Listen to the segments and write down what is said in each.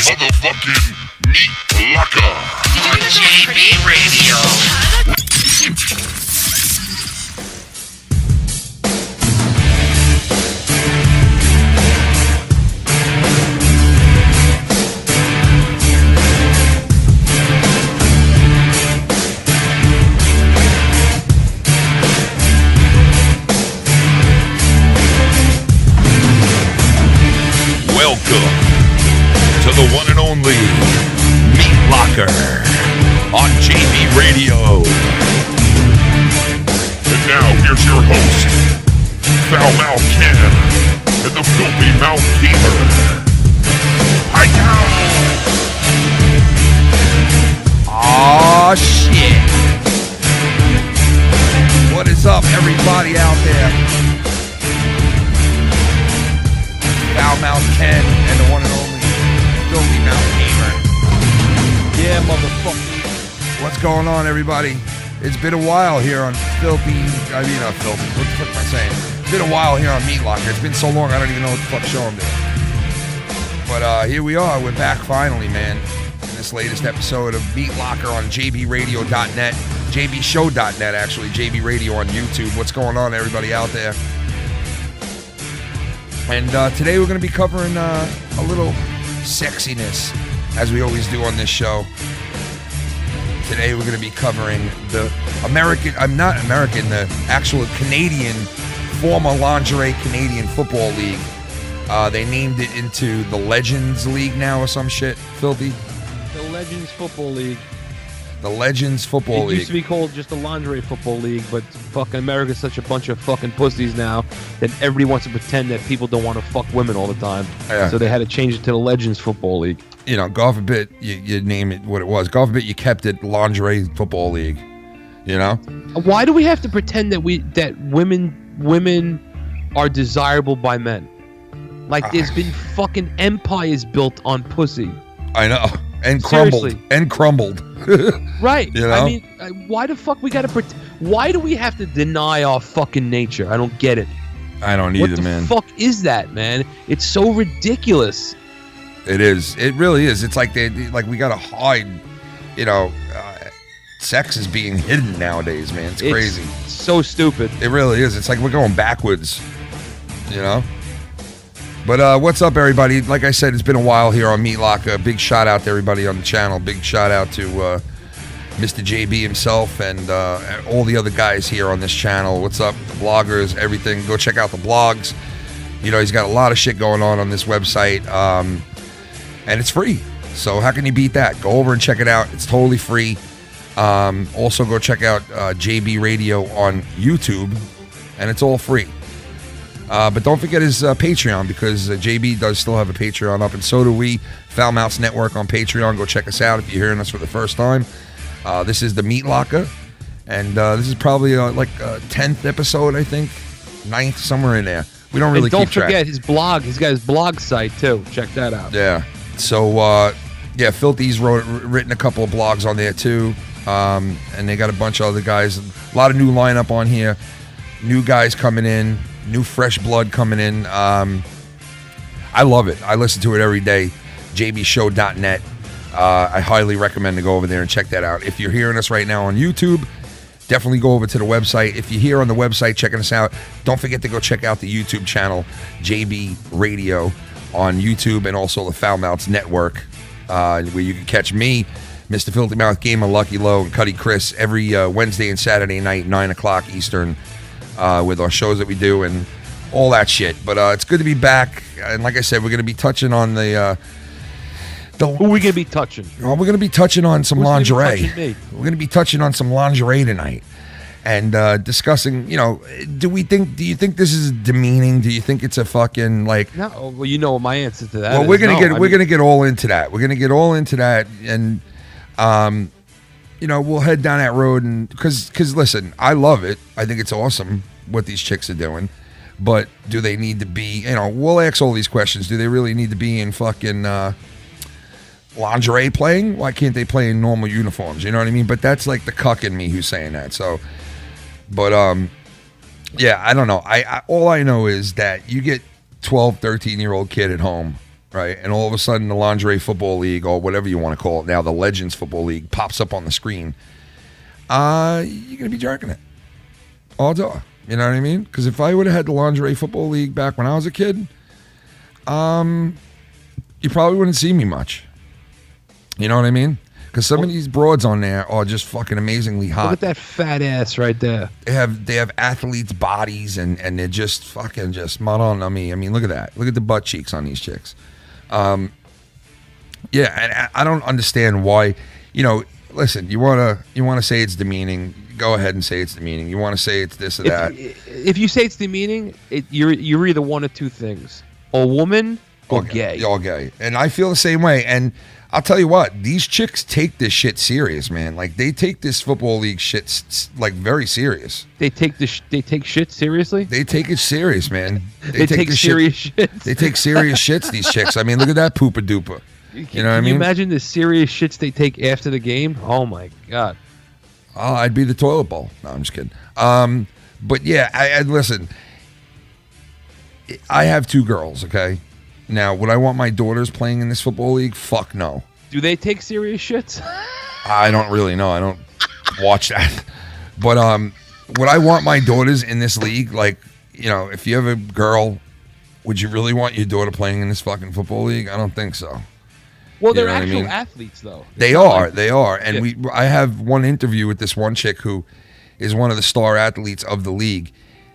is motherfucking Meat Locker on JB Radio. Welcome to the one and only Meat Locker on JB Radio. And now here's your host, Foul Mouth Ken and the Filthy Mouth Gamer. Hi-ya! Aw, shit. What is up, everybody out there? Foul Mouth Ken and the one and only Filthy Mouth Gamer. Yeah, motherfucker. What's going on, everybody? It's been a while here on Filthy. What the fuck am I saying? It's been a while here on Meat Locker. It's been so long, I don't even know what the fuck show I'm doing. But here we are. We're back finally, man. In this latest episode of Meat Locker on jbradio.net. jbshow.net, actually. JB Radio on YouTube. What's going on, everybody out there? And today we're going to be covering a little sexiness, as we always do on this show. Today we're going to be covering the the actual Canadian, former lingerie Canadian Football League. They named it into the Legends League now or some shit, Filthy. The Legends Football League. The Legends Football League. It used to be called just the Lingerie Football League, but fucking America's such a bunch of fucking pussies now that everybody wants to pretend that people don't want to fuck women all the time. Yeah. So they had to change it to the Legends Football League. You know, God forbid you name it what it was. God forbid you kept it Lingerie Football League. You know? Why do we have to pretend that women are desirable by men? Like there's been fucking empires built on pussy. I know. And Seriously. crumbled. Right. You know? I mean, why the fuck we gotta why do we have to deny our fucking nature? I don't get it. I don't either, man. What the fuck is that, man? It's so ridiculous. It is. It really is. It's like we gotta hide. You know, sex is being hidden nowadays, man. It's crazy. So stupid. It really is. It's like we're going backwards. You know. But what's up, everybody? Like I said, it's been a while here on Meat Locker. Big shout out to everybody on the channel. Big shout out to Mr. JB himself and all the other guys here on this channel. What's up, the bloggers, everything. Go check out the blogs. You know, he's got a lot of shit going on this website, and it's free. So how can you beat that? Go over and check it out. It's totally free. Also, go check out JB Radio on YouTube, and it's all free. But don't forget his Patreon, because JB does still have a Patreon up, and so do we. Foul Mouths Network on Patreon. Go check us out if you're hearing us for the first time. This is the Meat Locker, and this is probably like 10th episode, I think. 9th, somewhere in there. We don't really keep track. Don't forget his blog. He's got his blog site, too. Check that out. Yeah. So, yeah, Filthy's written a couple of blogs on there, too. And they got a bunch of other guys. A lot of new lineup on here. New guys coming in. New fresh blood coming in. I love it. I listen to it every day. jbshow.net. I highly recommend to go over there and check that out. If you're hearing us right now on YouTube, definitely go over to the website. If you're here on the website checking us out, don't forget to go check out the YouTube channel, JB Radio, on YouTube, and also the Foul Mouths Network, where you can catch me, Mr. Filthy Mouth Gamer, Lucky Low, and Cuddy Chris every Wednesday and Saturday night, 9 o'clock Eastern, with our shows that we do and all that shit. But it's good to be back. And like I said, we're going to be touching on the who are we going to be touching? Well, we're going to be touching on some lingerie. We're going to be touching on some lingerie tonight. And discussing, you know, do you think this is demeaning? Do you think it's a fucking like? No, well, you know what my answer to that well, is. we're gonna get all into that. We're gonna get all into that, and you know, we'll head down that road, and because listen, I love it. I think it's awesome what these chicks are doing, but do they need to be? You know, we'll ask all these questions. Do they really need to be in fucking lingerie playing? Why can't they play in normal uniforms? You know what I mean? But that's like the cuck in me who's saying that. So. But yeah, I don't know. I all I know is that you get 12, 13-year-old kid at home, right? And all of a sudden, the Lingerie Football League, or whatever you want to call it now, the Legends Football League, pops up on the screen. You're gonna be jerking it. Odds are. You know what I mean? Because if I would have had the Lingerie Football League back when I was a kid, you probably wouldn't see me much. You know what I mean? Because some of these broads on there are just fucking amazingly hot. Look at that fat ass right there. They have athletes' bodies, and they're just fucking just madon on me. I mean, look at that. Look at the butt cheeks on these chicks. Yeah, and I don't understand why. You know, listen, you wanna say it's demeaning. Go ahead and say it's demeaning. You want to say it's this or that. If you say it's demeaning, you're either one of two things: a woman or gay. You're gay, and I feel the same way. And I'll tell you what, these chicks take this shit serious, man. Like they take this football league shit like very serious. They take shit seriously. They take it serious, man. They take serious shit. They take serious shits. These chicks. I mean, look at that pooper duper. You know what I mean? Can you imagine the serious shits they take after the game? Oh my god. Oh, I'd be the toilet bowl. No, I'm just kidding. But yeah, I listen. I have 2 girls. Okay. Now, would I want my daughters playing in this football league? Fuck no. Do they take serious shits? I don't really know. I don't watch that. But would I want my daughters in this league? Like, you know, if you have a girl, would you really want your daughter playing in this fucking football league? I don't think so. Well, they're actual athletes, though. They are. And I have one interview with this one chick who is one of the star athletes of the league.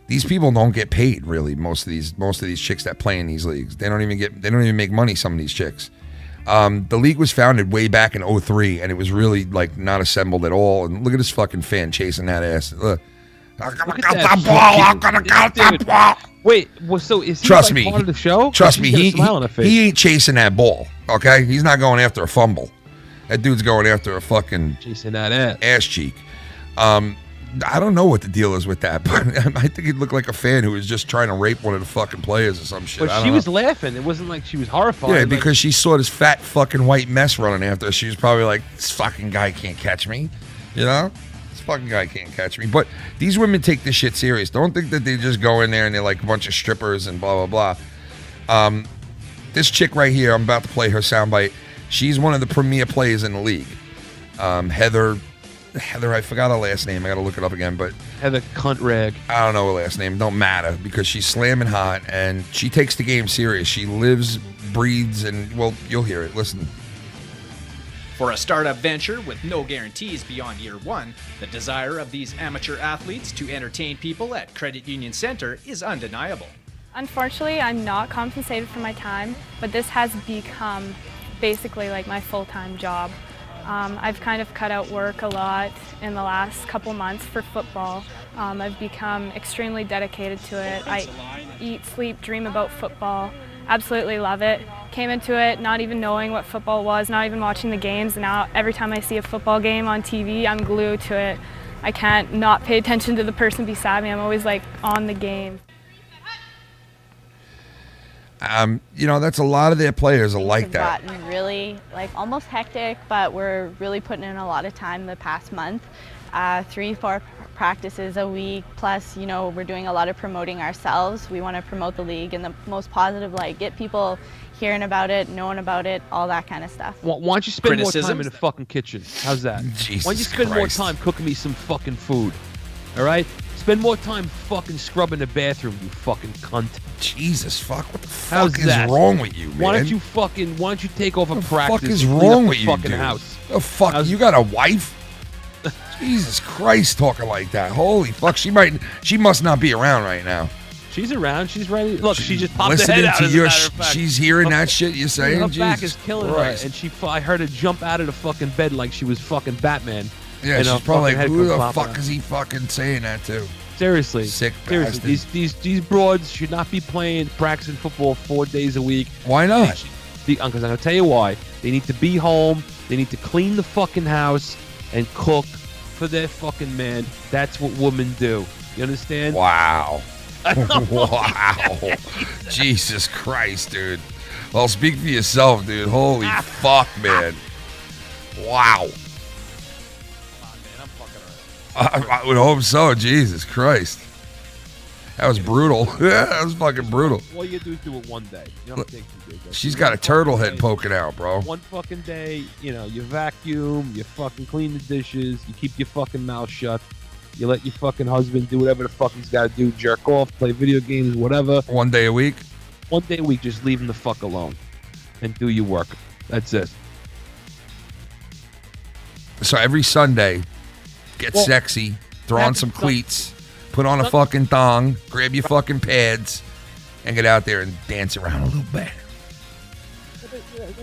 These people don't get paid, really. Most of these chicks that play in these leagues, they don't even make money. Some of these chicks. The league was founded way back in 2003, and it was really like not assembled at all. And look at this fucking fan chasing that ass. Look. I'm gonna count that ball. I'm gonna count that ball. Wait, well, so is he Trust me, part of the show? Trust me, he ain't chasing that ball. Okay, he's not going after a fumble. That dude's going after a fucking chasing that ass cheek. I don't know what the deal is with that, but I think he looked like a fan who was just trying to rape one of the fucking players or some shit. But she was laughing. It wasn't like she was horrified. Yeah, because she saw this fat fucking white mess running after her. She was probably like, this fucking guy can't catch me. You know? This fucking guy can't catch me. But these women take this shit serious. Don't think that they just go in there and they're like a bunch of strippers and blah, blah, blah. This chick right here, I'm about to play her soundbite. She's one of the premier players in the league. Heather, I forgot her last name. I got to look it up again. But Heather Cuntrag. I don't know her last name. Don't matter because she's slamming hot and she takes the game serious. She lives, breathes, and, well, you'll hear it. Listen. For a startup venture with no guarantees beyond year one, the desire of these amateur athletes to entertain people at Credit Union Center is undeniable. Unfortunately, I'm not compensated for my time, but this has become basically like my full-time job. I've kind of cut out work a lot in the last couple months for football. I've become extremely dedicated to it. I eat, sleep, dream about football. Absolutely love it. Came into it not even knowing what football was, not even watching the games. Now every time I see a football game on TV, I'm glued to it. I can't not pay attention to the person beside me. I'm always like on the game. You know, that's a lot of their players are like that. Gotten really like almost hectic, but we're really putting in a lot of time the past month. 3-4 practices a week, plus, you know, we're doing a lot of promoting ourselves. We want to promote the league in the most positive light, get people hearing about it, knowing about it, all that kind of stuff. Why don't you spend more time in the fucking kitchen? How's that? Jesus Why don't you spend more time cooking me some fucking food? All right? Spend more time fucking scrubbing the bathroom, you fucking cunt. Jesus, fuck. What the fuck is wrong with you, man? Why don't you take over practice? What the fuck is wrong with you, fucking dude? house? The fuck? You got a wife? Jesus Christ, talking like that. Holy fuck. She must not be around right now. She's around. She's ready. Look, she just popped her Listening head out. to As a your matter of fact. she's hearing that shit you're saying? Her Jesus back is killing Christ. her, and I heard her jump out of the fucking bed like she was fucking Batman. Yeah, and she's probably like, head who comes the popping fuck out. is he fucking saying that to? Seriously. Sick Seriously. bastard. These broads should not be practicing football 4 days a week. Why not? Because I'm going to tell you why. They need to be home. They need to clean the fucking house and cook for their fucking man. That's what women do. You understand? Wow. Wow. Jesus Christ, dude. Well, speak for yourself, dude. Holy fuck, man. Wow. I would hope so. Jesus Christ. That was brutal. Yeah, that was fucking brutal. All you do is do it one day. You don't take 2 days. She's got a turtle head poking out, bro. One fucking day, you know, you vacuum, you fucking clean the dishes, you keep your fucking mouth shut, you let your fucking husband do whatever the fuck he's got to do, jerk off, play video games, whatever. 1 day a week? 1 day a week, just leave him the fuck alone and do your work. That's it. So every Sunday, get sexy, throw on some cleats, put on a fucking thong, grab your fucking pads, and get out there and dance around a little bit.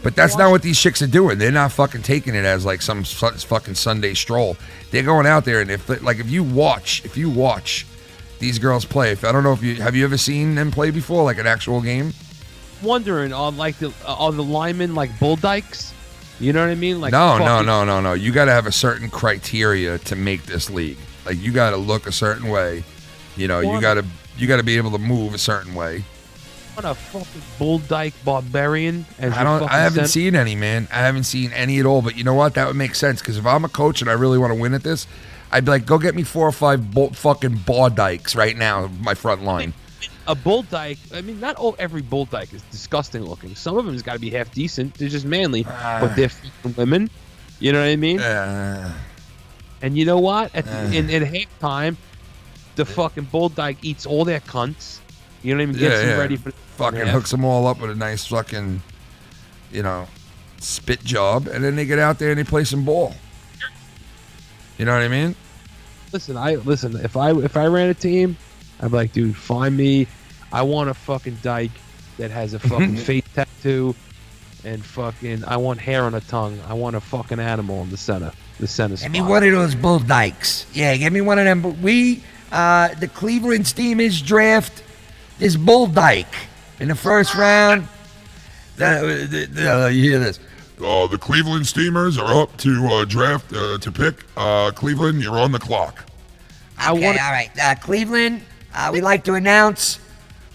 But that's not what these chicks are doing. They're not fucking taking it as like some fucking Sunday stroll. They're going out there, and if you watch these girls play, I don't know if have you ever seen them play before, like an actual game? Wondering on the linemen like bull dykes. You know what I mean? Like no. You got to have a certain criteria to make this league. Like you got to look a certain way. You know, you got to be able to move a certain way. What a fucking bull dyke barbarian! I haven't seen any, man. I haven't seen any at all. But you know what? That would make sense because if I'm a coach and I really want to win at this, I'd be like, go get me 4 or 5 fucking bar dykes right now, my front line. A bull dyke. I mean, not every bull dyke is disgusting looking. Some of them has got to be half decent. They're just manly, but they're fucking women. You know what I mean? And you know what? In halftime, the fucking bull dyke eats all their cunts. You know what I mean? Gets them ready for fucking hooks them all up with a nice fucking, you know, spit job, and then they get out there and they play some ball. You know what I mean? Listen. If I ran a team, I'd be like, dude, find me. I want a fucking dyke that has a fucking face tattoo, and fucking I want hair on a tongue. I want a fucking animal in the center spot. Give me one of those bull dykes. Yeah, give me one of them. But the Cleveland Steamers draft this bull dyke in the first round. You hear this? The Cleveland Steamers are up to draft to pick. Cleveland, you're on the clock. Okay, all right. Cleveland, we'd like to announce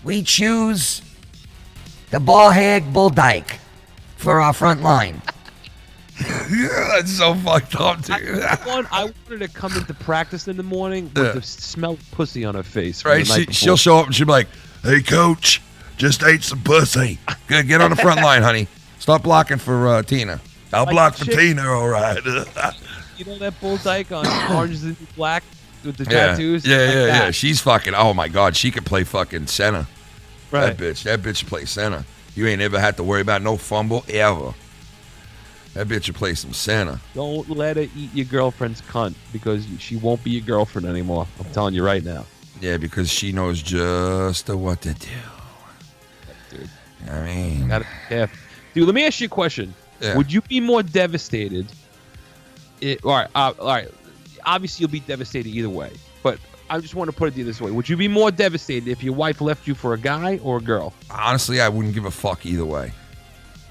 we choose the ball-hag bull dyke for our front line. Yeah, that's so fucked up, dude. I wanted to come into practice in the morning with the smell of pussy on her face. Right, she'll show up and she'll be like, hey, coach, just ate some pussy. Good, get on the front line, honey. Stop blocking for Tina. I'll block for Tina, all right. You know that bull dyke on Orange is the New Black with the tattoos? Yeah. She's fucking, oh my God, she could play fucking center. Right. That bitch play center. You ain't ever had to worry about no fumble ever. That bitch will play some center. Don't let her eat your girlfriend's cunt because she won't be your girlfriend anymore. I'm telling you right now. Yeah, because she knows just what to do. Dude. I mean. Gotta be careful. Dude, let me ask you a question. Yeah. Would you be more devastated? All right. Obviously, you'll be devastated either way. But I just want to put it this way. Would you be more devastated if your wife left you for a guy or a girl? Honestly, I wouldn't give a fuck either way.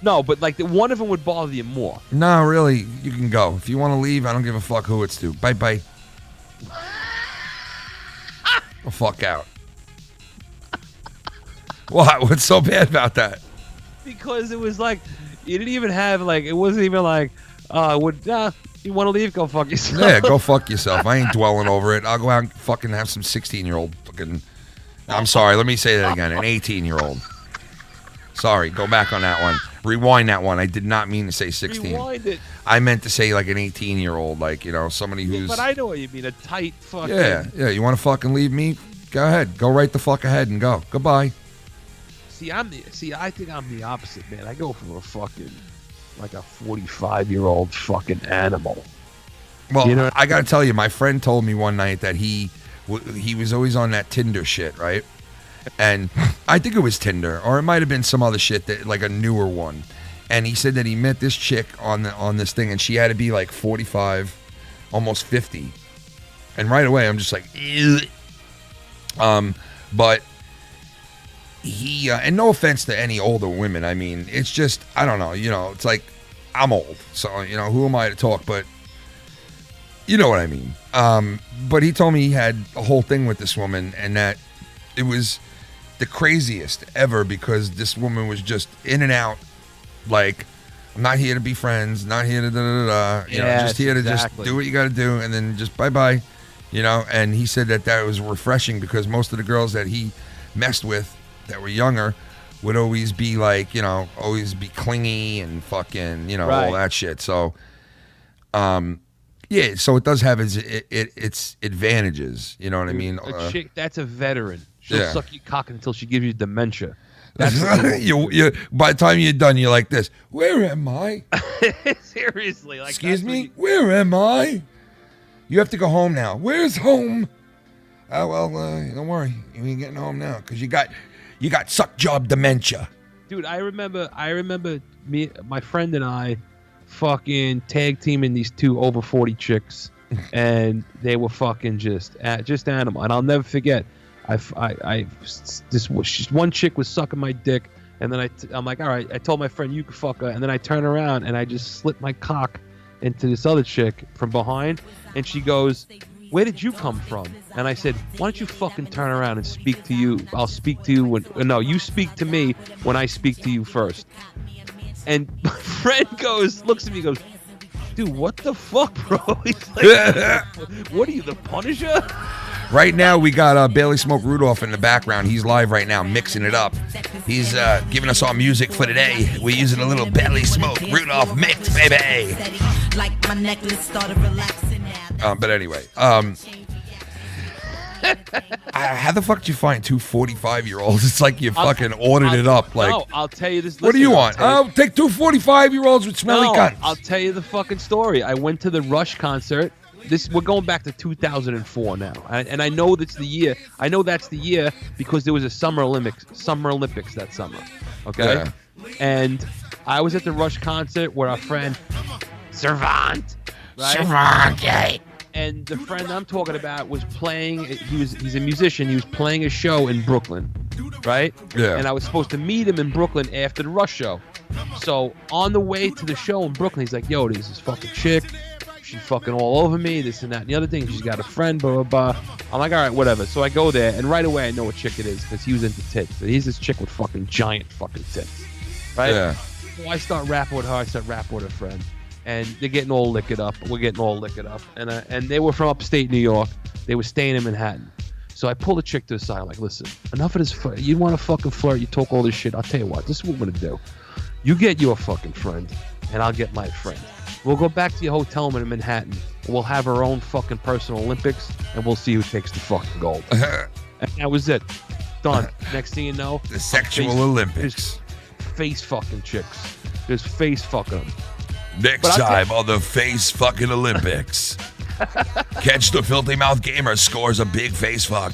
No, but like one of them would bother you more. No, really, you can go. If you want to leave, I don't give a fuck who it's to. Bye. The fuck out. What? What's so bad about that? Because it was like, you didn't even have like, it wasn't even like, you want to leave? Go fuck yourself. Yeah, go fuck yourself. I ain't dwelling over it. I'll go out and fucking have some 16-year-old fucking, I'm sorry, let me say that again, an 18-year-old. Sorry, go back on that one. Rewind that one. I did not mean to say 16. Rewind it. I meant to say like an 18-year-old, like, you know, somebody who's... But I know what you mean, a tight fucking... Yeah, you want to fucking leave me? Go ahead. Go right the fuck ahead and go. Goodbye. I think I'm the opposite, man. I go for a fucking, like a 45-year-old fucking animal. Well, you know I got to tell you, my friend told me one night that he was always on that Tinder shit, right? And I think it was Tinder, or it might have been some other shit, that like a newer one. And he said that he met this chick on this thing, and she had to be like 45, almost 50. And right away, I'm just like, ew. But he, and no offense to any older women, I mean, it's just, I don't know, you know, it's like, I'm old, so, you know, who am I to talk, but you know what I mean. But he told me he had a whole thing with this woman, and that it was the craziest ever, because this woman was just in and out, like, I'm not here to be friends, not here to you know, just here to just do what you got to do, and then just bye-bye. You know, and he said that was refreshing because most of the girls that he messed with that were younger would always be like, you know, always be clingy and fucking, you know, all that shit. So, yeah, so it does have its advantages. You know what I mean? A chick that's a veteran. She'll suck your cock until she gives you dementia. That's by the time you're done, you're like this. Where am I? Seriously. Like, excuse me? Where am I? You have to go home now. Where's home? Oh, well, don't worry. You ain't getting home now because you got suck job dementia. Dude, I remember my friend and I fucking tag teaming these two over 40 chicks, and they were fucking just animal. And I'll never forget. This one chick was sucking my dick, and then I'm like, all right. I told my friend, you can fuck her, and then I turn around and I just slip my cock into this other chick from behind, and she goes, where did you come from? And I said, why don't you fucking turn around and speak to you? I'll speak to you when, no, you speak to me when I speak to you first. And my friend looks at me, goes, dude, what the fuck, bro? He's like, what are you, the Punisher? Right now, we got Bailey Smoke Rudolph in the background. He's live right now, mixing it up. He's giving us our music for today. We're using a little Bailey Smoke Rudolph mix, baby. But anyway, how the fuck did you find two 45-year-olds? It's like you fucking ordered it up. Like, no, I'll tell you this. What do you want? I'll take two 45-year-olds with smelly cunts. I'll tell you the fucking story. I went to the Rush concert. We're going back to 2004 now, and I know that's the year. I know that's the year because there was a Summer Olympics that summer. Okay, yeah. And I was at the Rush concert where our friend Servant, right? Servant, yeah. And the friend I'm talking about was playing. He's a musician. He was playing a show in Brooklyn, right? Yeah. And I was supposed to meet him in Brooklyn after the Rush show. So on the way to the show in Brooklyn, he's like, "Yo, there's this fucking chick. She's fucking all over me, this and that and the other thing. She's got a friend, blah, blah, blah." I'm like, all right, whatever. So I go there, and right away I know what chick it is because he was into tits. But he's this chick with fucking giant fucking tits, right? Yeah. So I start rapping with her. I start rapping with her friend. And they're getting all liquored up. We're getting all liquored up. And they were from upstate New York. They were staying in Manhattan. So I pull the chick to the side. I'm like, listen, enough of this. You want to fucking flirt? You talk all this shit. I'll tell you what. This is what we're going to do. You get your fucking friend, and I'll get my friend. We'll go back to your hotel room in Manhattan. We'll have our own fucking personal Olympics, and we'll see who takes the fucking gold. And that was it. Done. Next thing you know, the sexual Olympics. Face fucking chicks. Just face fucking them. Next time on the Face Fucking Olympics. Catch the Filthy Mouth Gamer scores a big face fuck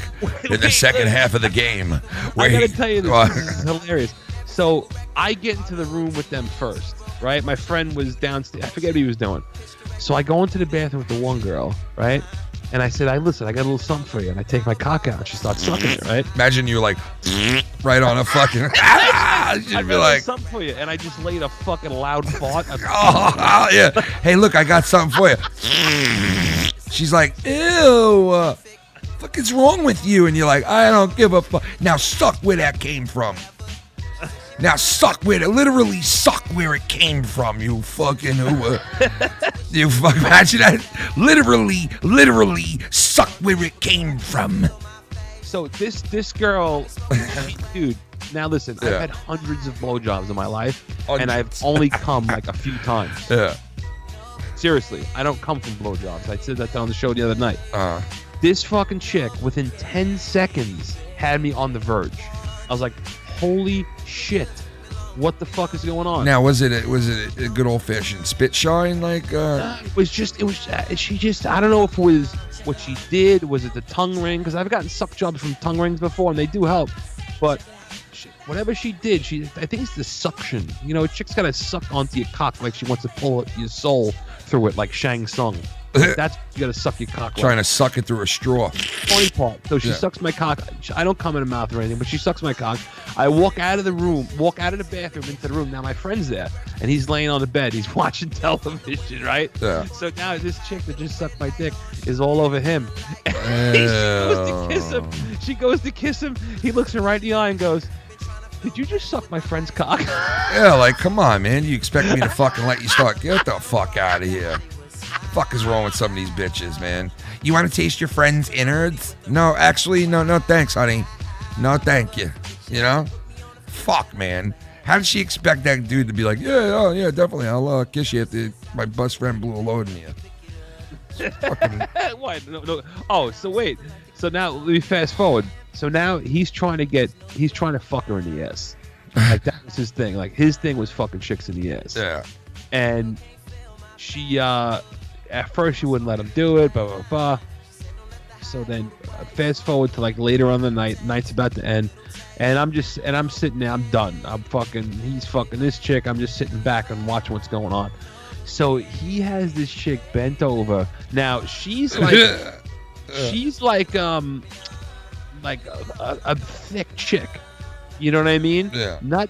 in the second half of the game. I gotta tell you this is hilarious. So I get into the room with them first, right? My friend was downstairs. I forget what he was doing. So I go into the bathroom with the one girl, right? And I said, listen, I got a little something for you. And I take my cock out. She starts sucking it, right? Imagine you like right on a fucking. She'd be like, something for you. And I just laid a fucking loud fart. Oh, yeah. Hey, look, I got something for you. She's like, ew. Fuck is wrong with you? And you're like, I don't give a fuck. Now suck where that came from. Now suck literally suck where it came from, you fucking you fucking imagine that? Literally suck where it came from. So this girl, dude, now listen, I've had hundreds of blowjobs in my life, and I've only come like a few times. Yeah. Seriously, I don't come from blowjobs. I said that on the show the other night. This fucking chick, within 10 seconds, had me on the verge. I was like, holy shit, what the fuck is going on? Now, was it a good old fashioned spit shine? Like, she I don't know if it was what she did. Was it the tongue ring? Because I've gotten suck jobs from tongue rings before, and they do help. But whatever she did, I think it's the suction. You know, a chick's got to suck onto your cock like she wants to pull your soul through it, like Shang Tsung. That's you gotta suck your cock. Trying to suck it through a straw. Funny part. So she sucks my cock. I don't come in her mouth or anything, but she sucks my cock. I walk out of the bathroom into the room. Now my friend's there, and he's laying on the bed. He's watching television, right? Yeah. So now this chick that just sucked my dick is all over him. She goes to kiss him. He looks her right in the eye and goes, "Did you just suck my friend's cock?" Yeah, like, come on, man. You expect me to fucking let you start? Get the fuck out of here. fuck is wrong with some of these bitches, man? You want to taste your friend's innards? No, actually, no, thanks, honey. No, thank you. You know? Fuck, man. How did she expect that dude to be like, yeah, definitely. I'll kiss you after my best friend blew a load in you. What? No. Oh, so wait. So now let me fast forward. So now he's trying to fuck her in the ass. Like that was his thing. Like his thing was fucking chicks in the ass. Yeah. And she at first she wouldn't let him do it, blah blah blah. So then fast forward to like later on the night's about to end, and I'm sitting there, I'm done. He's fucking this chick. I'm just sitting back and watching what's going on. So he has this chick bent over. Now she's like a thick chick. You know what I mean? Yeah. Not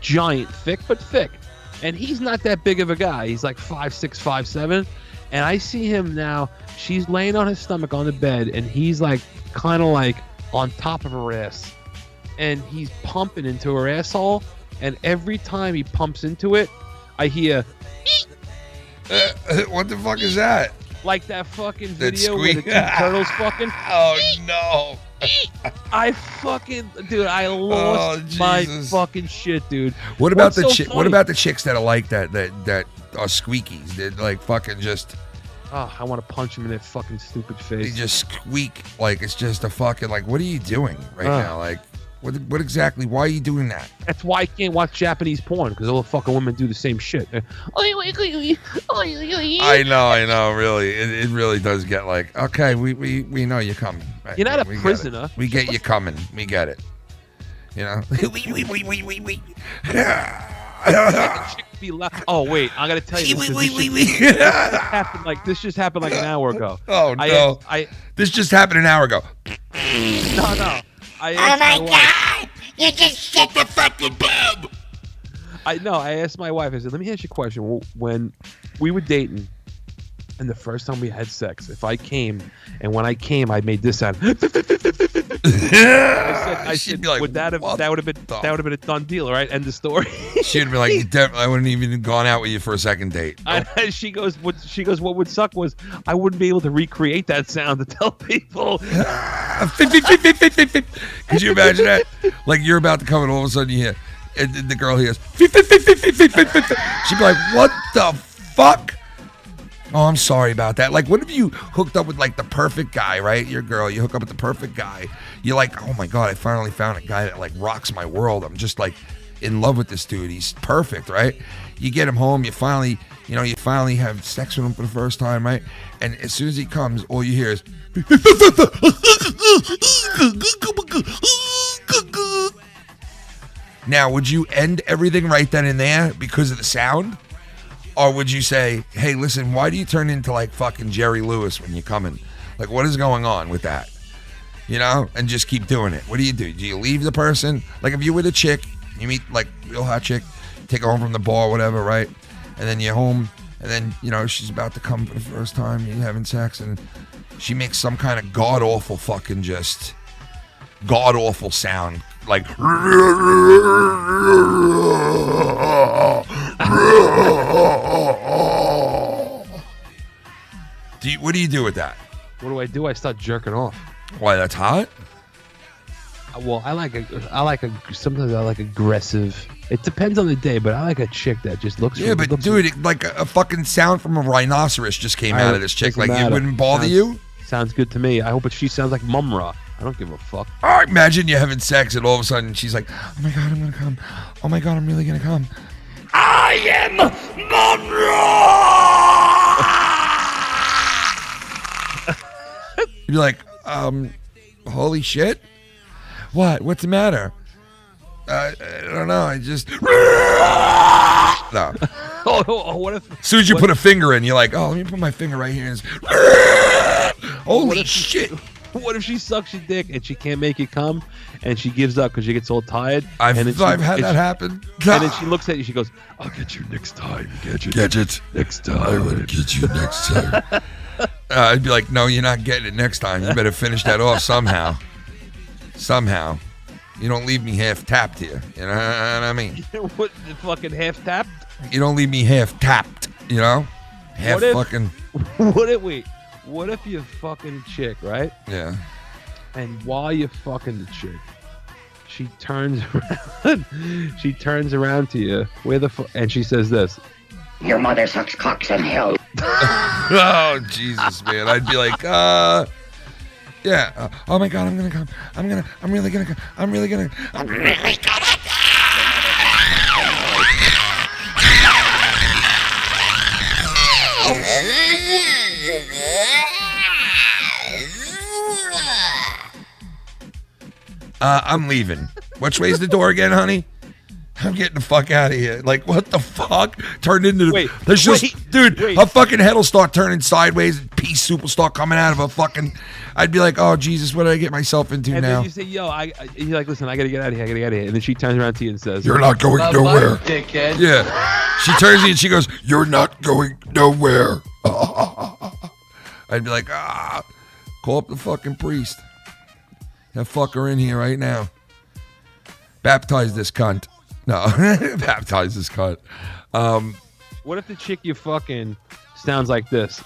giant thick, but thick. And he's not that big of a guy. He's like 5'6", 5'7". And I see him now. She's laying on his stomach on the bed, and he's like kind of like on top of her ass. And he's pumping into her asshole. And every time he pumps into it, I hear, what the fuck is that? like that fucking That video where the squeak. two turtles fucking. Oh no! I fucking dude, I lost my fucking shit, dude. What about What's so What funny? about the chicks that are like that are squeakies? They're like fucking just. Oh, I want to punch him in that fucking stupid They face. just squeak like it's just a fucking like. What are you doing right now? Like, what exactly? Why are you doing that? That's why I can't watch Japanese porn, because all the fucking women do the same shit. I know. Really, it really does get like. Okay, we know you're coming. Right? You're not a We get it. prisoner. We get you coming. We get it. You know. Oh wait, I gotta tell you this. This just happened like an hour ago. Oh no! This just happened an hour ago. No. I asked my wife. You just shut the fucking bed! I asked my wife. I said, "Let me ask you a question. When we were dating, and the first time we had sex, if I came, and when I came, I made this sound." I said, be like, would that would have been a done deal, right? End the story. She'd be like, I wouldn't even have gone out with you for a second date. And she goes, what would suck was I wouldn't be able to recreate that sound to tell people. Could you imagine that? Like you're about to come and all of a sudden you hear, and the girl hears, she'd be like, what the fuck? Oh, I'm sorry about that. Like, what if you hooked up with like the perfect guy, right? Your girl, you hook up with the perfect guy. You're like, oh my God, I finally found a guy that like rocks my world. I'm just like in love with this dude. He's perfect, right? You get him home, you finally have sex with him for the first time, right? And as soon as he comes, all you hear is now, would you end everything right then and there because of the sound? Or would you say, hey, listen, why do you turn into like fucking Jerry Lewis when you're coming? Like, what is going on with that? You know? And just keep doing it. What do? Do you leave the person? Like, if you're with a chick, you meet like real hot chick, take her home from the bar, whatever, right? And then you're home, and then, you know, she's about to come for the first time, you're having sex, and she makes some kind of god-awful fucking just god-awful sound. Like, what do you do with that? What do? I start jerking off. Why, that's hot? Well, sometimes I like aggressive. It depends on the day, but I like a chick that just looks. Yeah, but dude, like a fucking sound from a rhinoceros just came out of this chick. Like, it wouldn't bother you? Sounds good to me. I hope she sounds like Mumra. I don't give a fuck. Oh, imagine you're having sex and all of a sudden she's like, oh my God, I'm gonna come. Oh my God, I'm really gonna come. I am Mumra! You're like, holy shit. What? What's the matter? I don't know. I just no. What if? As soon as you put a finger in, you're like, oh, let me put my finger right here. And holy shit! What if she sucks your dick and she can't make you come, and she gives up because she gets all tired? I've had that happen. And then she looks at you. She goes, "I'll get you next time. Get it next time. I will get you next time." I'd be like, "No, you're not getting it next time. You better finish that off somehow. Somehow. You don't leave me half tapped here. You know what I mean? What, the fucking half tapped? You don't leave me half tapped. You know? half if, fucking. What if you fucking chick, right? Yeah. And while you're fucking the chick, she turns around. She turns around to you. And she says this. Your mother sucks cocks in hell. Oh, Jesus, man. I'd be like, yeah. Oh, my God, I'm going to come. I'm really going to come. I'm really going to. I'm leaving. Which way's the door again, honey? I'm getting the fuck out of here. Like, what the fuck? Turned into... Dude, her fucking head will start turning sideways and pea soup will start coming out of her fucking... I'd be like, oh, Jesus, what did I get myself into and now? And then you say, yo, you're like, listen, I gotta get out of here. And then she turns around to you and says... You're not going nowhere. Dickhead. Yeah. She turns to you and she goes, you're not going nowhere. I'd be like, call up the fucking priest. That fucker in here right now. Baptize this cunt. No, baptize this cunt. What if the chick you fucking sounds like this?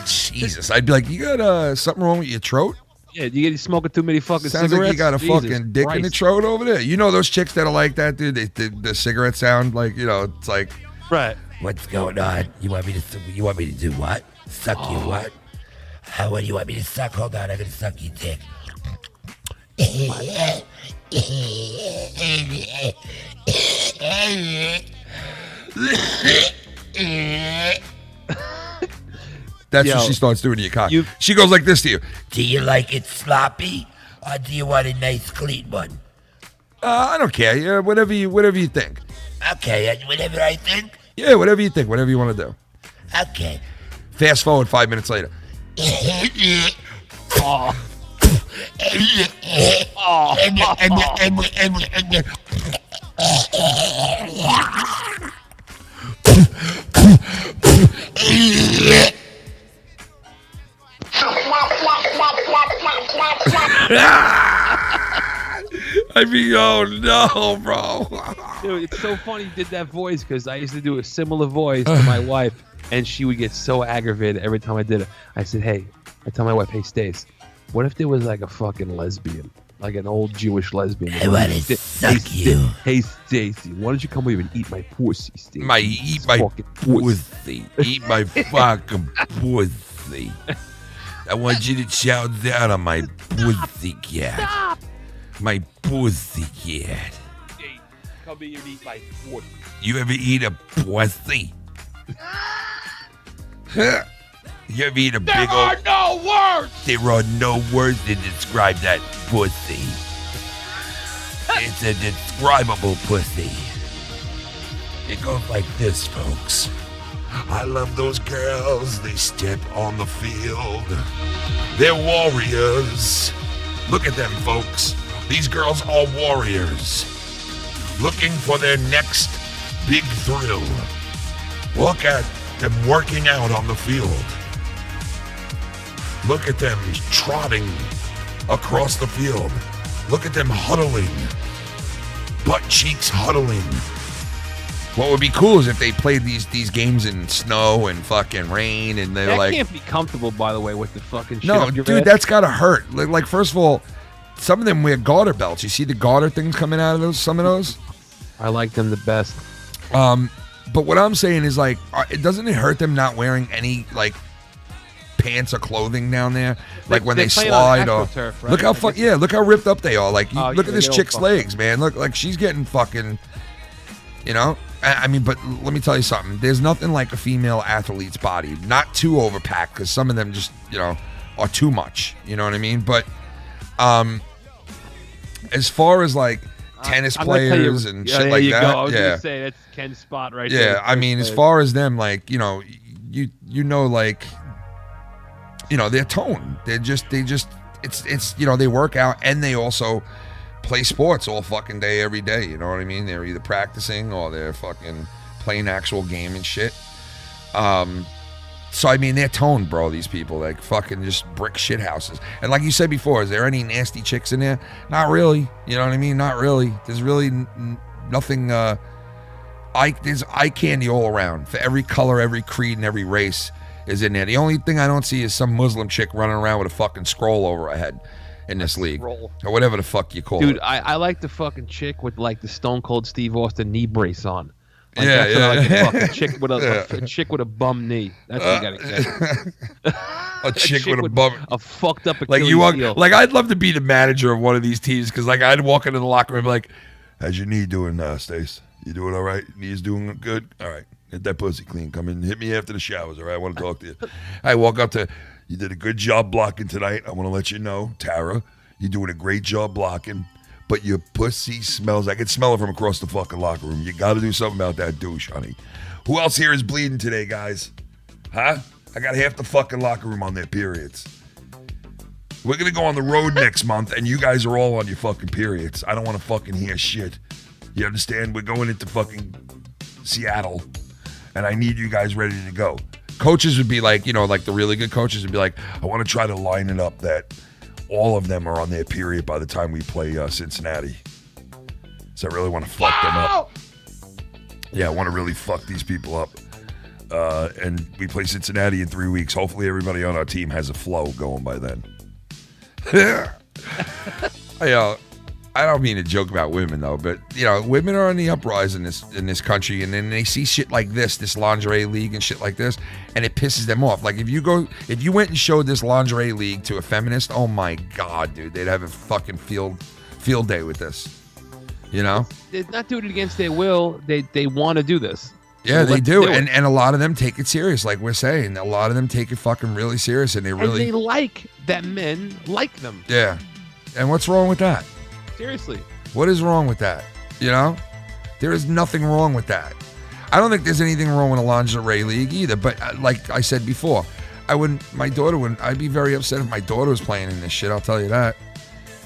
Jesus, I'd be like, you got something wrong with your throat? Yeah, you get smoking too many fucking Sounds cigarettes. Like you got a Jesus fucking dick Christ. in the throat over there. You know those chicks that are like that, dude? The cigarette sound, like, you know, it's like... Right. What's going on? You want me to do what? Suck you what? What do you want me to suck? Hold on, I'm gonna suck your dick. That's what she starts doing to your cock. She goes like this to you. Do you like it sloppy, or do you want a nice clean one? I don't care. Yeah, whatever you think. Okay, whatever I think. Yeah, whatever you think. Whatever you want to do. Okay. Fast forward 5 minutes later. I mean, oh no, bro. Dude, it's so funny you did that voice because I used to do a similar voice to my wife, and she would get so aggravated every time I did it. I said, hey, I tell my wife, hey, Stace, what if there was like a fucking lesbian, like an old Jewish lesbian? I want to suck you. Hey, Stacy, why don't you come over and eat my pussy, Stacy? Eat my pussy. Eat my fucking pussy. I want you to chow down on my pussy cat. Stop! My pussy cat. Hey, come here and eat my pussy. You ever eat a pussy? You ever eat a big old... There are no words! There are no words to describe that pussy. It's a describable pussy. It goes like this, folks. I love those girls. They step on the field. They're warriors. Look at them, folks. These girls are warriors. Looking for their next big thrill. Look at them working out on the field. Look at them trotting across the field. Look at them huddling. Butt cheeks huddling. What would be cool is if they played these games in snow and fucking rain, and they're like... That can't be comfortable, by the way, with the fucking shit No, up your dude, ass. that's gotta hurt. Like, first of all, some of them wear garter belts. You see the garter things coming out of those? Some of those? I like them the best. But what I'm saying is, like, doesn't it hurt them not wearing any, like, pants or clothing down there? Like, when they slide or... Right? Look how look how ripped up they are. Like, look at this chick's fucked legs, man. Look, like, she's getting fucking... You know? I mean, but let me tell you something. There's nothing like a female athlete's body. Not too overpacked, because some of them just, you know, are too much. You know what I mean? But as far as, like, tennis players and shit like that, I was gonna say that's Ken's spot right there. Yeah, I mean, as far as them, like, you know, you know, like, you know, they're toned. They just it's you know, they work out and they also play sports all fucking day, every day. You know what I mean? They're either practicing or they're fucking playing actual game and shit. So I mean, they're toned, bro. These people, like, fucking just brick shit houses. And like you said before, is there any nasty chicks in there? Not really. You know what I mean? Not really. There's really Nothing. There's eye candy all around for every color, every creed, and every race is in there. The only thing I don't see is some Muslim chick running around with a fucking scroll over her head in this league, or whatever the fuck you call it. Dude, I like the fucking chick with like the Stone Cold Steve Austin knee brace on. Like, Yeah, that's what I like, yeah. a fucking chick with a chick with a bum knee. That's what you gotta get. A chick with a bum. A fucked up Like Achilles you walk, heel. like I'd love to be the manager of one of these teams because like I'd walk into the locker room like, "How's your knee doing, Stace? You doing all right? Knee's doing good? All right, get that pussy clean. Come in, hit me after the showers. All right, I want to talk to you." I walk up to, "You did a good job blocking tonight. I want to let you know, Tara, you're doing a great job blocking, but your pussy smells. I can smell it from across the fucking locker room. You got to do something about that douche, honey." Who else here is bleeding today, guys? Huh? I got half the fucking locker room on their periods. We're going to go on the road next month, and you guys are all on your fucking periods. I don't want to fucking hear shit. You understand? We're going into fucking Seattle, and I need you guys ready to go. Coaches would be like, like the really good coaches would be like, I want to try to line it up that all of them are on their period by the time we play Cincinnati. So I really want to fuck them up. Yeah, I want to really fuck these people up. And we play Cincinnati in 3 weeks. Hopefully everybody on our team has a flow going by then. I don't mean to joke about women though, but women are on the uprise in this country, and then they see shit like this lingerie league and shit like this, and it pisses them off. Like if you went and showed this lingerie league to a feminist, oh my god, dude, they'd have a fucking field day with this. They're not doing it against their will. They want to do this. Yeah, So they let's do, it. and a lot of them take it serious, like we're saying. A lot of them take it fucking really serious, and they And they like that men like them. yeah. And what's wrong with that? Seriously. What is wrong with that? There is nothing wrong with that. I don't think there's anything wrong with a lingerie league either. But like I said before, I'd be very upset if my daughter was playing in this shit. I'll tell you that.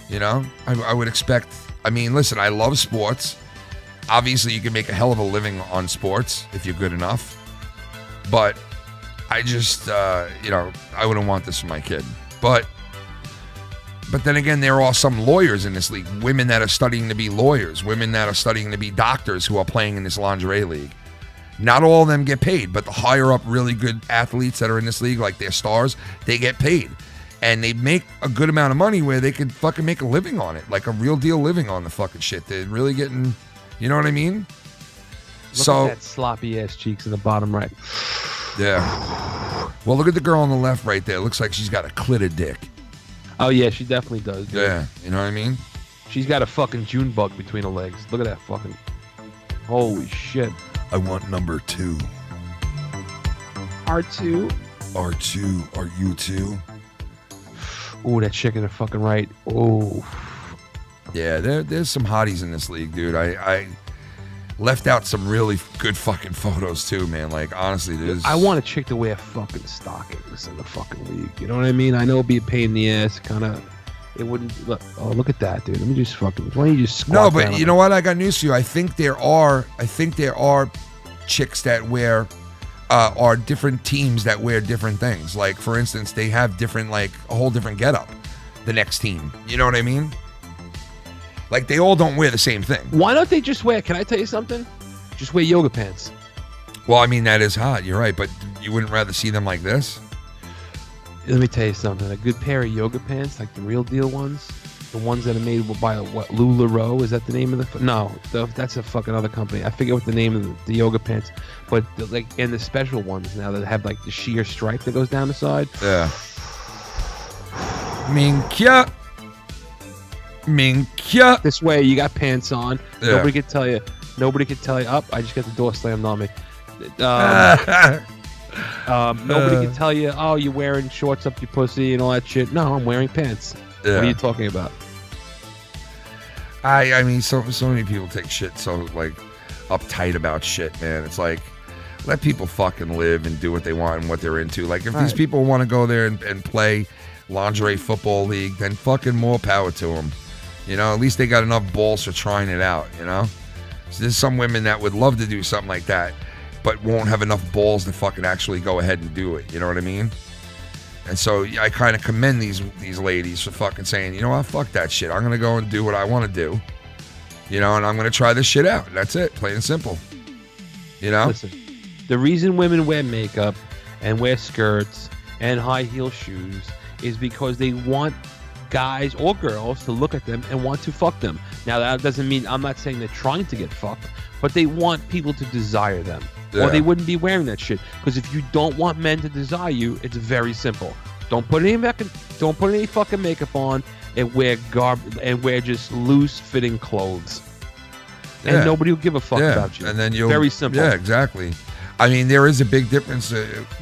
I would expect. I mean, listen, I love sports. Obviously, you can make a hell of a living on sports if you're good enough. But I just, I wouldn't want this for my kid. But then again, there are some lawyers in this league, women that are studying to be lawyers, women that are studying to be doctors who are playing in this lingerie league. Not all of them get paid, but the higher up really good athletes that are in this league, like their stars, they get paid. And they make a good amount of money where they could fucking make a living on it, like a real deal living on the fucking shit. They're really getting, you know what I mean? Look at that sloppy ass cheeks in the bottom right. Yeah. Well, look at the girl on the left right there. Looks like she's got a clitter dick. Oh yeah, she definitely does. Dude. Yeah, you know what I mean? She's got a fucking June bug between her legs. Look at that fucking. Holy shit. I want number 2. R2. R2. Are you 2? Oh, that chick in the fucking right. Oh. Yeah, there's some hotties in this league, dude. I left out some really good fucking photos too, man. Like honestly, there's. I want a chick to wear fucking stockings in the fucking league. You know what I mean? I know it'd be a pain in the ass. It wouldn't. Look at that, dude. Let me just fucking. Why don't you just squat No, but down you know what? I got news for you. I think there are chicks that wear. Are different teams that wear different things. Like, for instance, they have different, like, a whole different getup. The next team. You know what I mean? Like, they all don't wear the same thing. Why don't they just wear, can I tell you something? Just wear yoga pants. Well, I mean, that is hot. You're right. But you wouldn't rather see them like this? Let me tell you something. A good pair of yoga pants, like the real deal ones, the ones that are made by what, LuLaRoe? Is that the name of the? No, that's a fucking other company. I forget what the name of the yoga pants, but and the special ones now that have like the sheer stripe that goes down the side. Yeah. Minkya. This way, you got pants on. Yeah. Nobody could tell you. Up, I just got the door slammed on me. Nobody can tell you, oh, you're wearing shorts up your pussy and all that shit. No, I'm wearing pants. Yeah. What are you talking about? I mean, so many people take shit so, like, uptight about shit, man. It's like, let people fucking live and do what they want and what they're into. Like, if these people want to go there and play lingerie football league, then fucking more power to them. At least they got enough balls for trying it out, So there's some women that would love to do something like that, but won't have enough balls to fucking actually go ahead and do it. You know what I mean? And so I kind of commend these ladies for fucking saying, you know what, fuck that shit. I'm going to go and do what I want to do. You know, and I'm going to try this shit out. That's it. Plain and simple. You know? Listen, the reason women wear makeup and wear skirts and high heel shoes is because they want guys or girls to look at them and want to fuck them. Now, that doesn't mean, I'm not saying they're trying to get fucked, but they want people to desire them. Yeah. Or they wouldn't be wearing that shit. Because if you don't want men to desire you, it's very simple. Don't put any fucking makeup on and wear just loose fitting clothes. And Yeah. nobody will give a fuck Yeah. about you. And then you'll very simple. Yeah, exactly. I mean, there is a big difference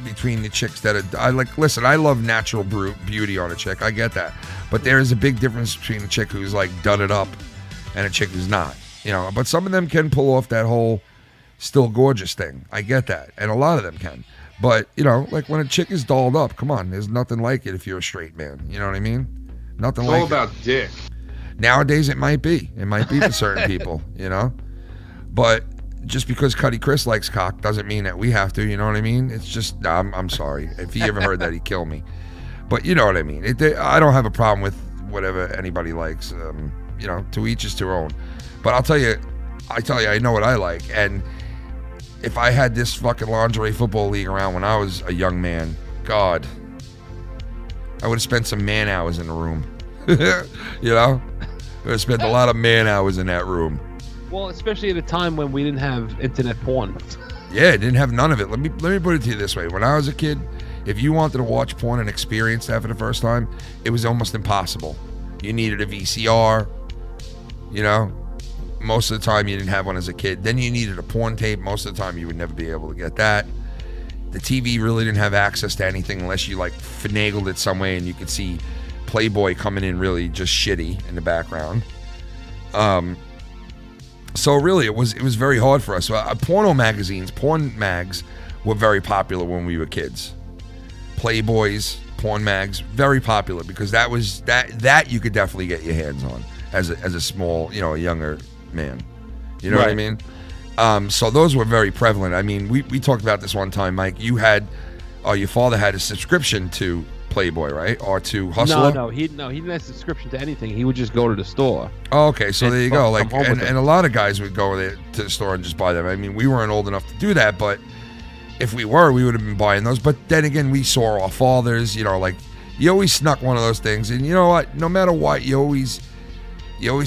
between the chicks that I like. Listen, I love natural beauty on a chick. I get that, but there is a big difference between a chick who's like done it up and a chick who's not. You know, but some of them can pull off that whole still gorgeous thing. I get that, and a lot of them can. But you know, like when a chick is dolled up, come on, there's nothing like it if you're a straight man. You know what I mean? Nothing It's like all about it. dick. Nowadays, it might be. It might be for certain people. You know, but. Just because Cuddy Chris likes cock doesn't mean that we have to, you know what I mean? It's just, I'm sorry. If he ever heard that, he'd kill me. But you know what I mean? I don't have a problem with whatever anybody likes. You know, to each his to own. But I tell you, I know what I like. And if I had this fucking lingerie football league around when I was a young man, God, I would have spent some man hours in the room. You know? I would have spent a lot of man hours in that room. Well, especially at a time when we didn't have internet porn. Yeah, it didn't have none of it. Let me put it to you this way. When I was a kid, if you wanted to watch porn and experience that for the first time, it was almost impossible. You needed a VCR, you know. Most of the time you didn't have one as a kid. Then you needed a porn tape. Most of the time you would never be able to get that. The TV really didn't have access to anything unless you like finagled it some way and you could see Playboy coming in really just shitty in the background. So really, it was very hard for us. Porno magazines, porn mags, were very popular when we were kids. Playboys, porn mags, very popular because that was that you could definitely get your hands on as a small, you know, a younger man. You know what I mean? So those were very prevalent. I mean, we talked about this one time, Mike. Your father had a subscription to Playboy, right? Or to Hustler? No, he didn't have a subscription to anything. He would just go to the store. Oh, okay, so there you go. Like, and them. a lot of guys would go there to the store and just buy them. I mean, we weren't old enough to do that, but if we were, we would have been buying those. But then again, we saw our fathers. You know, like you always snuck one of those things, and you know what? No matter what, you always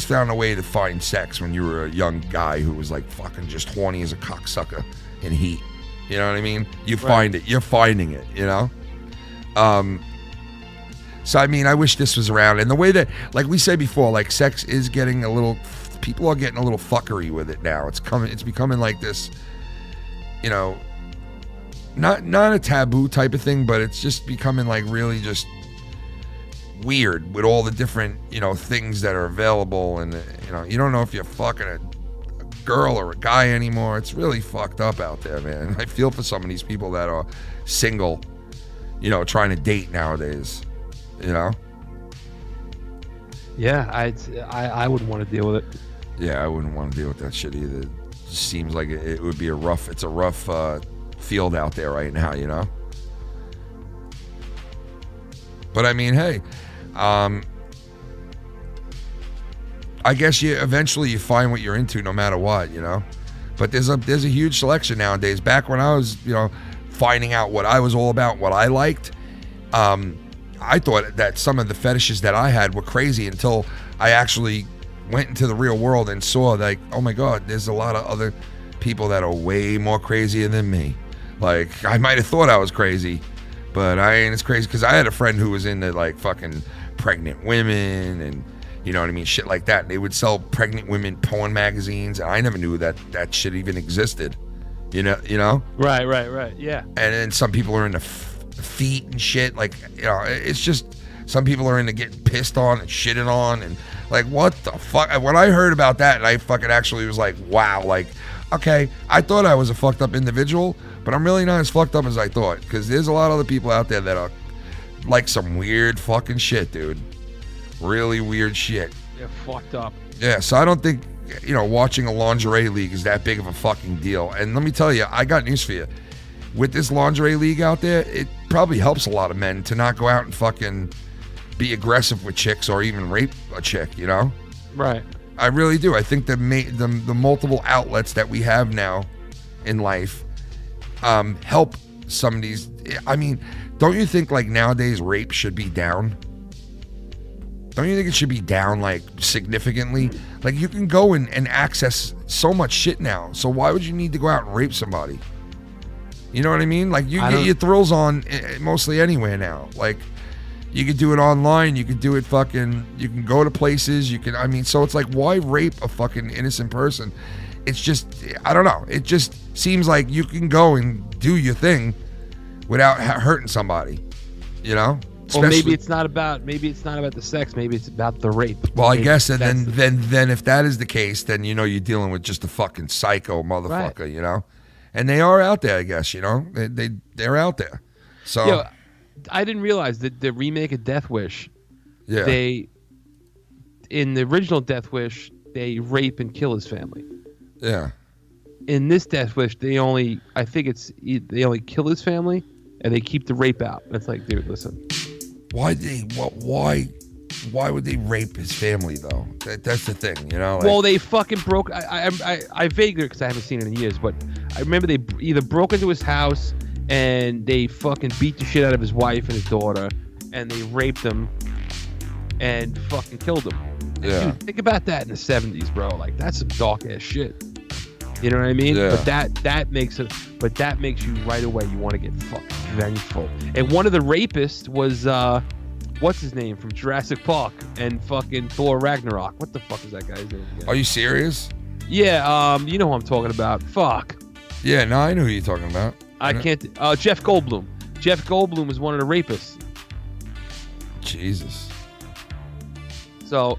found a way to find sex when you were a young guy who was like fucking just horny as a cocksucker in heat. You know what I mean? You find it. You're finding it. You know. So, I mean, I wish this was around. And the way that, like we said before, like sex is getting people are getting a little fuckery with it now. It's becoming like this, you know, not a taboo type of thing, but it's just becoming like really just weird with all the different, you know, things that are available. And, you know, you don't know if you're fucking a girl or a guy anymore. It's really fucked up out there, man. I feel for some of these people that are single, you know, trying to date nowadays. You know? Yeah, I wouldn't want to deal with it. Yeah, I wouldn't want to deal with that shit either. It just seems like it would be a rough field out there right now, you know? But I mean, hey, I guess eventually you find what you're into no matter what, you know? But there's a huge selection nowadays. Back when I was, you know, finding out what I was all about, what I liked, I thought that some of the fetishes that I had were crazy until I actually went into the real world and saw like, oh my God, there's a lot of other people that are way more crazier than me. Like, I might have thought I was crazy, but I ain't as crazy because I had a friend who was into like fucking pregnant women and, you know what I mean, shit like that. They would sell pregnant women porn magazines, and I never knew that shit even existed. You know? Right, yeah. And then some people are into feet and shit, like, you know, it's just some people are into getting pissed on and shitted on and like, what the fuck? When I heard about that, and I fucking actually was like, wow, like, okay, I thought I was a fucked up individual, but I'm really not as fucked up as I thought, because there's a lot of other people out there that are like some weird fucking shit, dude. Really weird shit. They're fucked up. Yeah, so I don't think, you know, watching a lingerie league is that big of a fucking deal. And let me tell you, I got news for you. With this lingerie league out there, it probably helps a lot of men to not go out and fucking be aggressive with chicks or even rape a chick, you know? Right. I really do. I think the multiple outlets that we have now in life help some of these. I mean, don't you think like nowadays rape should be down? Don't you think it should be down like significantly? Like you can go and access so much shit now. So why would you need to go out and rape somebody? You know what I mean? Like you get your thrills on mostly anywhere now. Like you could do it online. You could do it fucking. You can go to places. You can. I mean, so it's like why rape a fucking innocent person? It's just I don't know. It just seems like you can go and do your thing without hurting somebody. You know. Well, maybe it's not about the sex. Maybe it's about the rape. Well, I guess, and then if that is the case, then you know you're dealing with just a fucking psycho motherfucker, right. You know, and they are out there. I guess you know they're out there. So yo, I didn't realize that the remake of Death Wish. Yeah. In the original Death Wish, they rape and kill his family. Yeah. In this Death Wish, they only kill his family and they keep the rape out. And it's like, dude, listen. Why would they rape his family though? That's the thing, you know. Like, well, they fucking broke. I vaguely, because I haven't seen it in years, but I remember they either broke into his house and they fucking beat the shit out of his wife and his daughter, and they raped him and fucking killed him. Yeah. Dude, think about that in the 70s, bro. Like that's some dark ass shit. You know what I mean? Yeah. But that makes you right away. You want to get fucking vengeful. And one of the rapists was what's his name from Jurassic Park and fucking Thor Ragnarok. What the fuck is that guy's name again? Are you serious? Yeah. You know who I'm talking about. Fuck. Yeah. No, I know who you're talking about. I can't. Jeff Goldblum. Jeff Goldblum was one of the rapists. Jesus. So.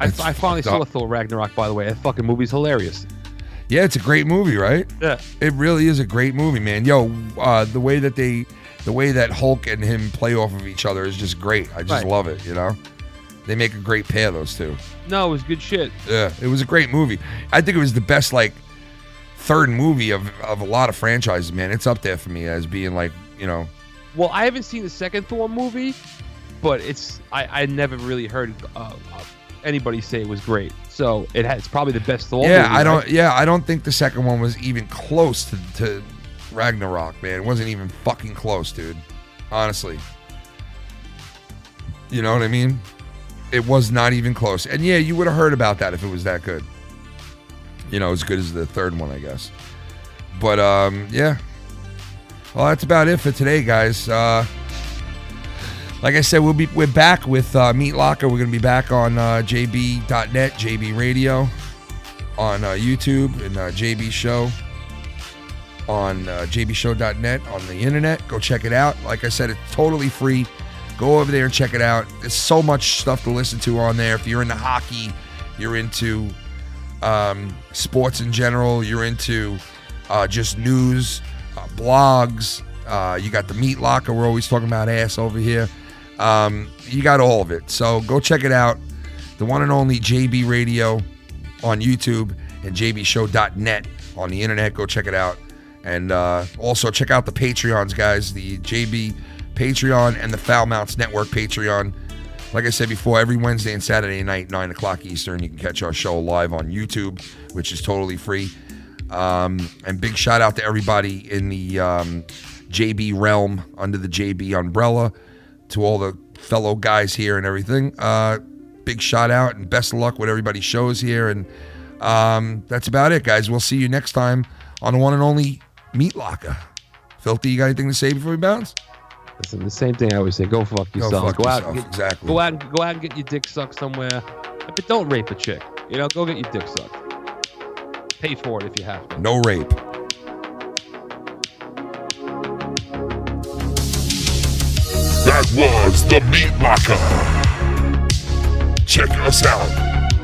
I finally saw Thor Ragnarok. By the way, that fucking movie's hilarious. Yeah, it's a great movie, right? Yeah. It really is a great movie, man. Yo, the way that Hulk and him play off of each other is just great. I just love it, you know? They make a great pair, those two. No, it was good shit. Yeah, it was a great movie. I think it was the best, like, third movie of a lot of franchises, man. It's up there for me as being, like, you know. Well, I haven't seen the second Thor movie, but I never really heard anybody say it was great. So it's probably the best Thor movie. I don't think the second one was even close to Ragnarok, man. It wasn't even fucking close, dude. Honestly. You know what I mean? It was not even close. And yeah, you would have heard about that if it was that good. You know, as good as the third one, I guess. But yeah. Well, that's about it for today, guys. Like I said, we're back with Meat Locker. We're gonna be back on JB.net, JB Radio, on YouTube, and JB Show on JBShow.net on the internet. Go check it out. Like I said, it's totally free. Go over there and check it out. There's so much stuff to listen to on there. If you're into hockey, you're into sports in general, you're into just news, blogs. You got the Meat Locker. We're always talking about ass over here. You got all of it. So go check it out. The one and only JB Radio on YouTube and JBShow.net on the internet. Go check it out. And also check out the Patreons, guys. The JB Patreon and the Foul Mounts Network Patreon. Like I said before, every Wednesday and Saturday night, 9 o'clock Eastern, you can catch our show live on YouTube, which is totally free. And big shout out to everybody in the JB realm under the JB umbrella, to all the fellow guys here and everything. Big shout out and best of luck with everybody's shows here. And that's about it, guys. We'll see you next time on the one and only Meat Locker. Filthy, you got anything to say before we bounce? Listen, the same thing I always say. Go fuck yourself. Go out and get your dick sucked somewhere. But don't rape a chick. You know, go get your dick sucked. Pay for it if you have to. No rape. That was the Meat Locker. Check us out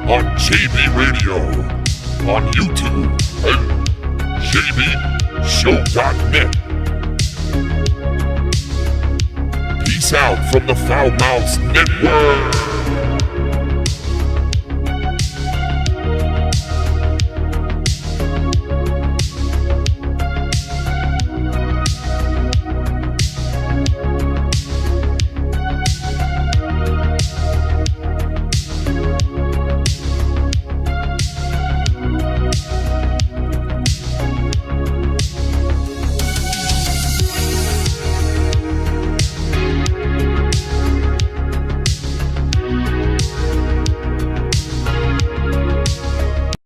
on JB Radio, on YouTube, and JBShow.net. Peace out from the Foul Mounts Network.